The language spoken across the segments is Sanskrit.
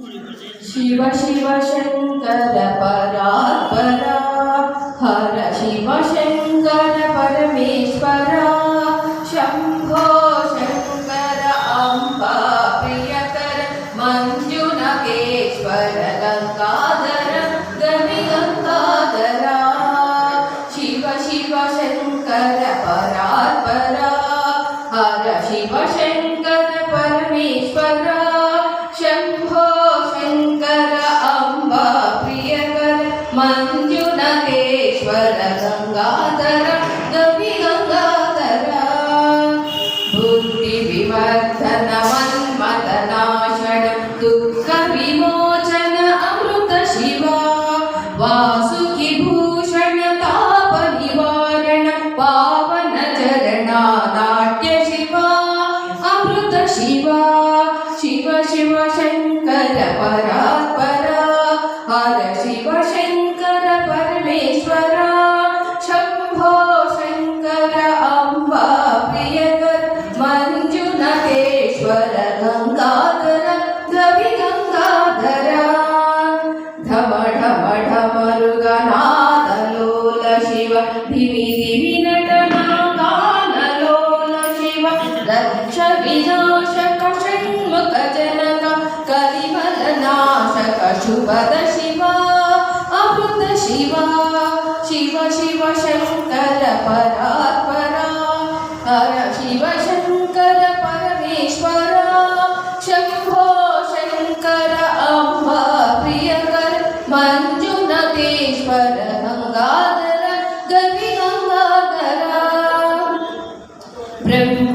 शिव शिव शंकर परात्परा हर शिव शंकर परमेश्वरा शंभो शंकर अम्बा प्रियकर मंजुनाथेश्वर गंगाधर गवि गंगाधरा शिव शिव शंकर परात्परा हर शिव शंकर परमेश्वरा शंभो शंकर अम्बा प्रियकर मंजुनाथेश्वर गंगाधर गवि गंगाधरा बुद्धि विवर्धन मन्मथनाशन दुःख विमोचन अमृत शिवा वासुकि भूषण ताप निवारण पावन चरणा नाट्य शिवा अमृत शिवा शिव शिव शंकर परात्परा हर शिव शंकर परमेश्वरा शंभो शंकर अम्बा प्रियकर मंजुनाथेश्वर गंगाधर गवि गंगाधरा ढम ढम ढमरुगनाद लोल शिव धिमि धिमि नटना गानलोल शिव रक्ष विनाशक षण्मुख जनक कलिमल नाशक शुभद शिवा अमृत शिवा शिव शिव शंकर परात्परा हर शिव शंकर परमेश्वरा शंभो शंकर अम्बा प्रियकर मंजुनाथेश्वर गंगाधर गवि गंगाधरा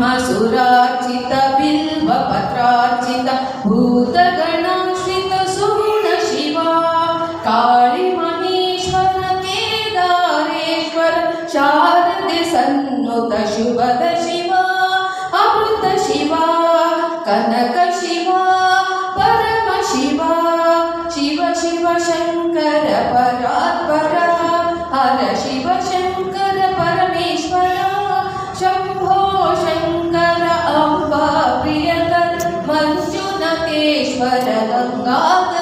ब्रह्मसुरार्चित बिल्वपत्रार्चित भूतगणाश्रित सुगुण शिवा काಳಿ महेश्वर केदारेश्वर शारदे सन्नुत शुभद शिवा अमृत शिवा कनक शिवा परम शिवा शिव शिव शंकर परात्परा हर शिव शंकर परमेश्वरा शंभो शंकर अम्बा प्रियकर मंजुनाथेश्वर गंगाधर